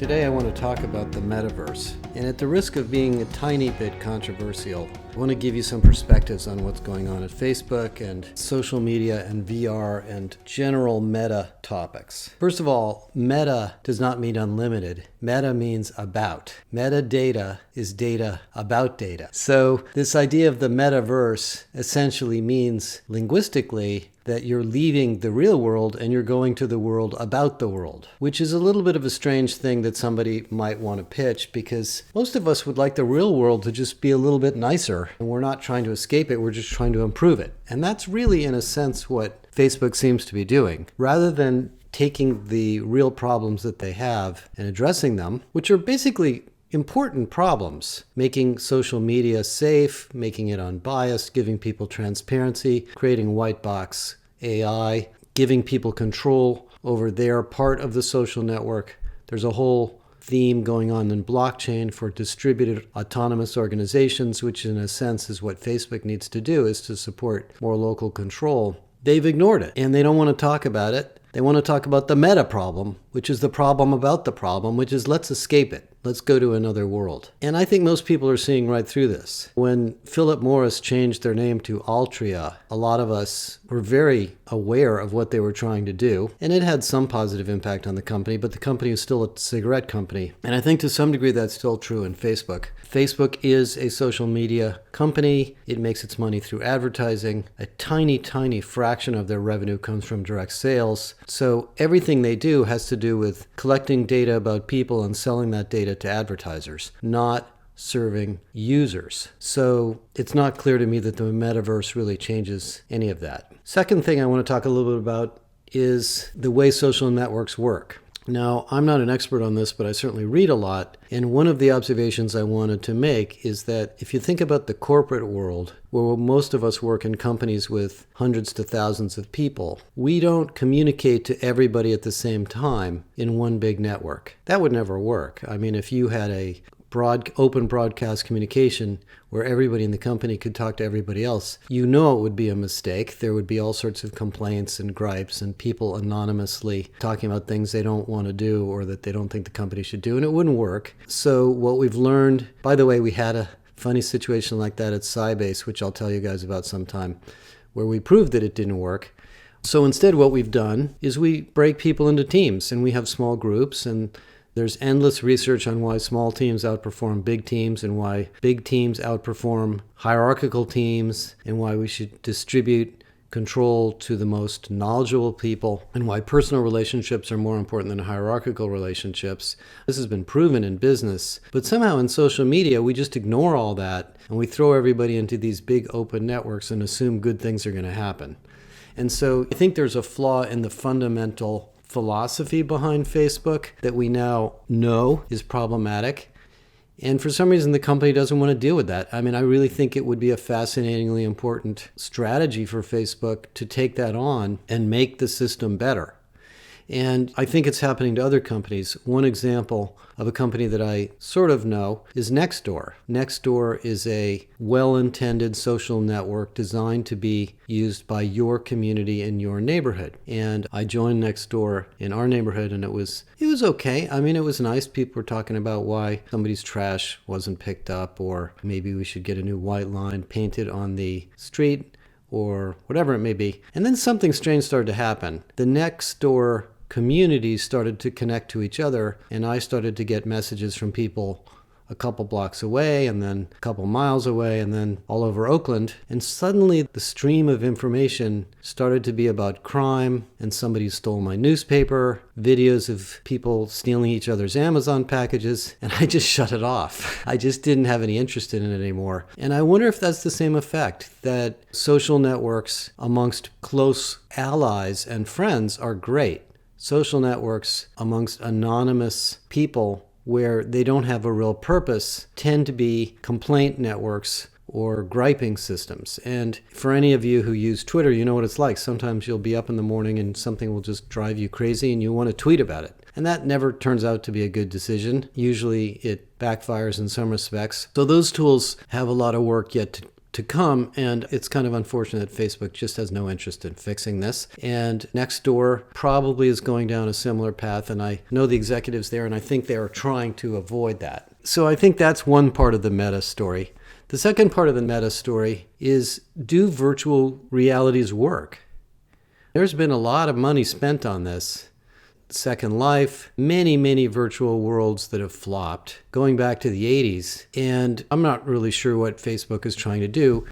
Today I want to talk about the metaverse. And at the risk of being a tiny bit controversial, I want to give you some perspectives on what's going on at Facebook and social media and VR and general meta topics. First of all, meta does not mean unlimited. Meta means about. Metadata is data about data. So this idea of the metaverse essentially means linguistically that you're leaving the real world and you're going to the world about the world, which is a little bit of a strange thing that somebody might want to pitch, because most of us would like the real world to just be a little bit nicer, and we're not trying to escape it, we're just trying to improve it. And that's really, in a sense, what Facebook seems to be doing. Rather than taking the real problems that they have and addressing them, which are basically important problems, making social media safe, making it unbiased, giving people transparency, creating white box AI, giving people control over their part of the social network. There's a whole theme going on in blockchain for distributed autonomous organizations, which in a sense is what Facebook needs to do, is to support more local control. They've ignored it and they don't want to talk about it. They want to talk about the meta problem, which is the problem about the problem, which is let's escape it. Let's go to another world. And I think most people are seeing right through this. When Philip Morris changed their name to Altria, a lot of us were very aware of what they were trying to do. And it had some positive impact on the company, but the company is still a cigarette company. And I think to some degree that's still true in Facebook. Facebook is a social media company. It makes its money through advertising. A tiny, tiny fraction of their revenue comes from direct sales. So everything they do has to do with collecting data about people and selling that data to advertisers, not serving users. So it's not clear to me that the metaverse really changes any of that. Second thing I want to talk a little bit about is the way social networks work. Now, I'm not an expert on this, but I certainly read a lot. And one of the observations I wanted to make is that if you think about the corporate world, where most of us work in companies with hundreds to thousands of people, we don't communicate to everybody at the same time in one big network. That would never work. I mean, if you had a open broadcast communication where everybody in the company could talk to everybody else, you know it would be a mistake. There would be all sorts of complaints and gripes and people anonymously talking about things they don't want to do or that they don't think the company should do, and it wouldn't work. So what we've learned, by the way, we had a funny situation like that at Sybase, which I'll tell you guys about sometime, where we proved that it didn't work. So instead what we've done is we break people into teams, and we have small groups, and there's endless research on why small teams outperform big teams and why big teams outperform hierarchical teams and why we should distribute control to the most knowledgeable people and why personal relationships are more important than hierarchical relationships. This has been proven in business, but somehow in social media, we just ignore all that and we throw everybody into these big open networks and assume good things are going to happen. And so I think there's a flaw in the fundamental philosophy behind Facebook that we now know is problematic. And for some reason, the company doesn't want to deal with that. I mean, I really think it would be a fascinatingly important strategy for Facebook to take that on and make the system better. And I think it's happening to other companies. One example of a company that I sort of know is Nextdoor. Nextdoor is a well-intended social network designed to be used by your community in your neighborhood. And I joined Nextdoor in our neighborhood, and it was okay. I mean, it was nice. People were talking about why somebody's trash wasn't picked up, or maybe we should get a new white line painted on the street, or whatever it may be. And then something strange started to happen. The Nextdoor communities started to connect to each other, and I started to get messages from people a couple blocks away and then a couple miles away and then all over Oakland. And suddenly the stream of information started to be about crime, and somebody stole my newspaper, videos of people stealing each other's Amazon packages, and I just shut it off. I just didn't have any interest in it anymore. And I wonder if that's the same effect, that social networks amongst close allies and friends are great. Social networks amongst anonymous people where they don't have a real purpose tend to be complaint networks or griping systems. And for any of you who use Twitter, you know what it's like. Sometimes you'll be up in the morning and something will just drive you crazy and you want to tweet about it. And that never turns out to be a good decision. Usually it backfires in some respects. So those tools have a lot of work yet to come, and it's kind of unfortunate that Facebook just has no interest in fixing this. And Nextdoor probably is going down a similar path, and I know the executives there, and I think they are trying to avoid that. So I think that's one part of the Meta story. The second part of the Meta story is, do virtual realities work? There's been a lot of money spent on this. Second Life, many virtual worlds that have flopped, going back to the 80s. And I'm not really sure what Facebook is trying to do.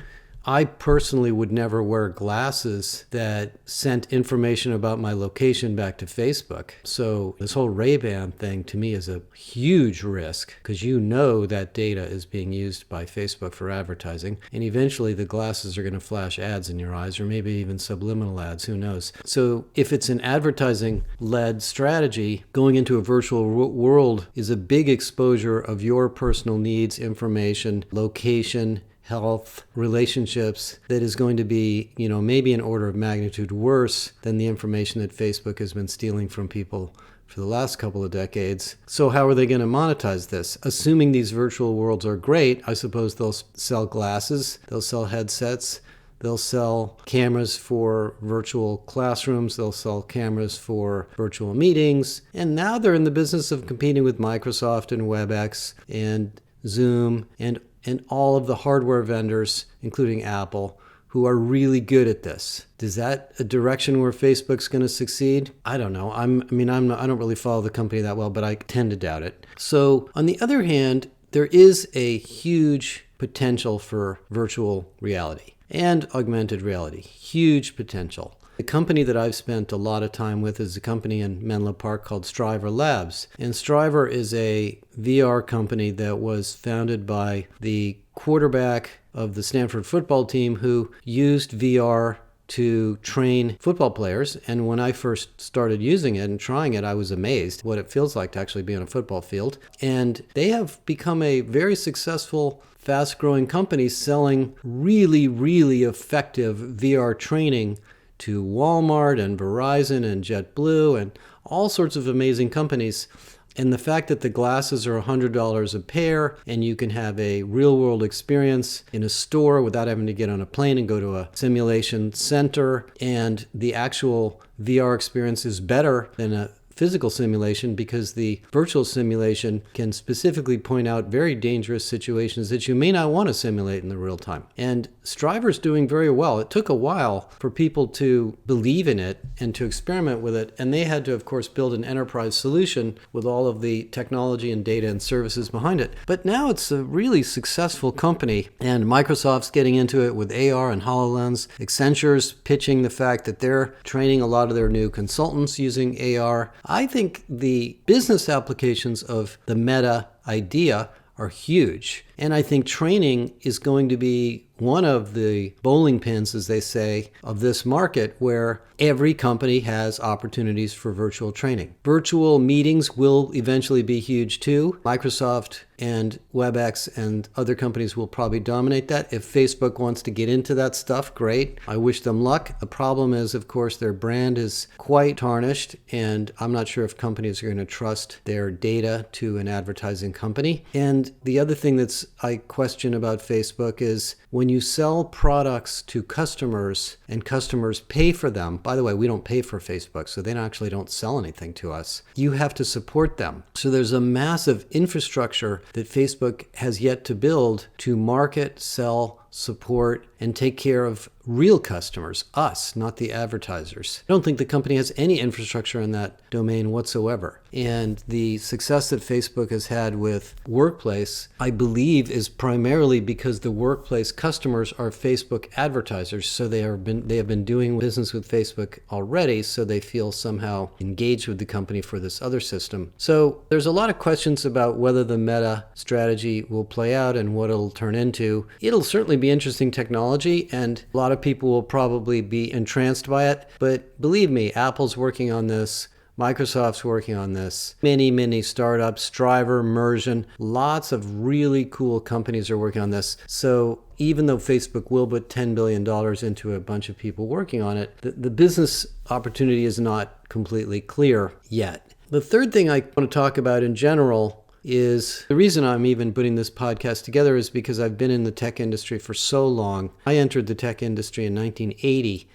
I personally would never wear glasses that sent information about my location back to Facebook. So this whole Ray-Ban thing to me is a huge risk, because you know that data is being used by Facebook for advertising. And eventually the glasses are going to flash ads in your eyes, or maybe even subliminal ads, who knows. So if it's an advertising-led strategy, going into a virtual world is a big exposure of your personal needs, information, location, health, relationships, that is going to be, maybe an order of magnitude worse than the information that Facebook has been stealing from people for the last couple of decades. So how are they going to monetize this? Assuming these virtual worlds are great, I suppose they'll sell glasses, they'll sell headsets, they'll sell cameras for virtual classrooms, they'll sell cameras for virtual meetings, and now they're in the business of competing with Microsoft and WebEx and Zoom and all of the hardware vendors, including Apple, who are really good at this. Is that a direction where Facebook's going to succeed? I don't know. I don't really follow the company that well, but I tend to doubt it. So on the other hand, there is a huge potential for virtual reality and augmented reality. Huge potential. The company that I've spent a lot of time with is a company in Menlo Park called Striver Labs. And Striver is a VR company that was founded by the quarterback of the Stanford football team, who used VR to train football players. And when I first started using it and trying it, I was amazed what it feels like to actually be on a football field. And they have become a very successful, fast-growing company selling really effective VR training to Walmart and Verizon and JetBlue and all sorts of amazing companies. And the fact that the glasses are $100 a pair and you can have a real-world experience in a store without having to get on a plane and go to a simulation center, and the actual VR experience is better than a physical simulation, because the virtual simulation can specifically point out very dangerous situations that you may not want to simulate in the real time. And Striver's doing very well. It took a while for people to believe in it and to experiment with it, and they had to, of course, build an enterprise solution with all of the technology and data and services behind it. But now it's a really successful company, and Microsoft's getting into it with AR and HoloLens. Accenture's pitching the fact that they're training a lot of their new consultants using AR. I think the business applications of the Meta idea are huge. And I think training is going to be one of the bowling pins, as they say, of this market, where every company has opportunities for virtual training. Virtual meetings will eventually be huge too. Microsoft and WebEx and other companies will probably dominate that. If Facebook wants to get into that stuff, great. I wish them luck. The problem is, of course, their brand is quite tarnished, and I'm not sure if companies are going to trust their data to an advertising company. And the other thing I question about Facebook is, when you sell products to customers and customers pay for them, by the way, we don't pay for Facebook, so they actually don't sell anything to us. You have to support them. So there's a massive infrastructure that Facebook has yet to build to market, sell, support, and take care of real customers, us, not the advertisers. I don't think the company has any infrastructure in that domain whatsoever. And the success that Facebook has had with Workplace, I believe, is primarily because the Workplace customers are Facebook advertisers. So they have been doing business with Facebook already, so they feel somehow engaged with the company for this other system. So there's a lot of questions about whether the Meta strategy will play out and what it'll turn into. It'll certainly be interesting technology, and a lot of people will probably be entranced by it. But believe me, Apple's working on this. Microsoft's working on this. Many startups, Striver, Immersion, lots of really cool companies are working on this. So even though Facebook will put $10 billion into a bunch of people working on it, the business opportunity is not completely clear yet. The third thing I want to talk about in general is the reason I'm even putting this podcast together is because I've been in the tech industry for so long. I entered the tech industry in 1980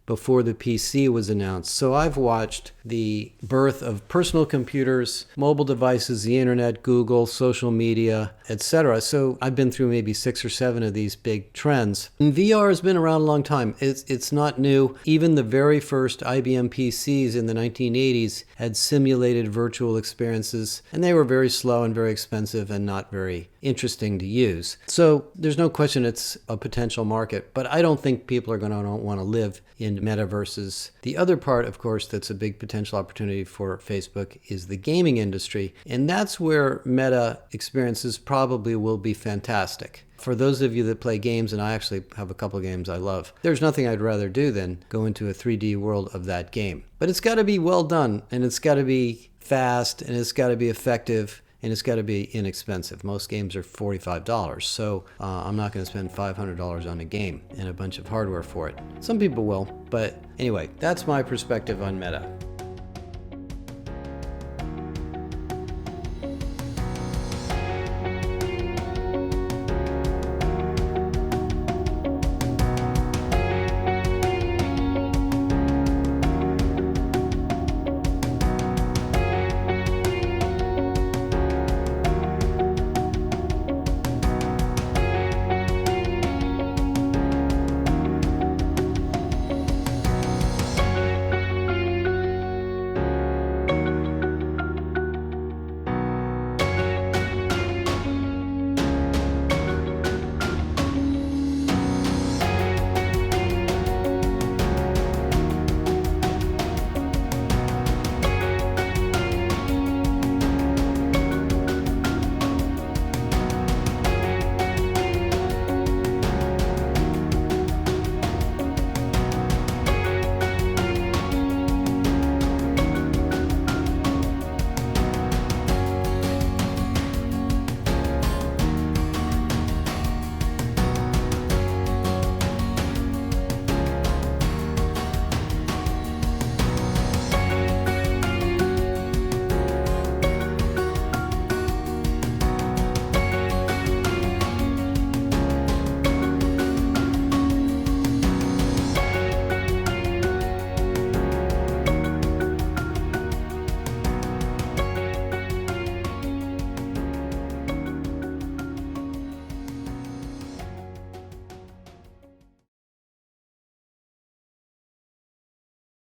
before the PC was announced. So I've watched the birth of personal computers, mobile devices, the internet, Google, social media, etc. So I've been through maybe 6 or 7 of these big trends. And VR has been around a long time. It's not new. Even the very first IBM PCs in the 1980s had simulated virtual experiences, and they were very slow and very expensive and not very interesting to use. So there's no question it's a potential market, but I don't think people are going to want to live in metaverses. The other part, of course, that's a big potential opportunity for Facebook is the gaming industry, and that's where meta experiences probably will be fantastic. For those of you that play games, and I actually have a couple of games I love, there's nothing I'd rather do than go into a 3D world of that game. But it's got to be well done, and it's got to be fast, and it's got to be effective, and it's got to be inexpensive. Most games are $45, so I'm not going to spend $500 on a game and a bunch of hardware for it. Some people will, but anyway, that's my perspective on Meta.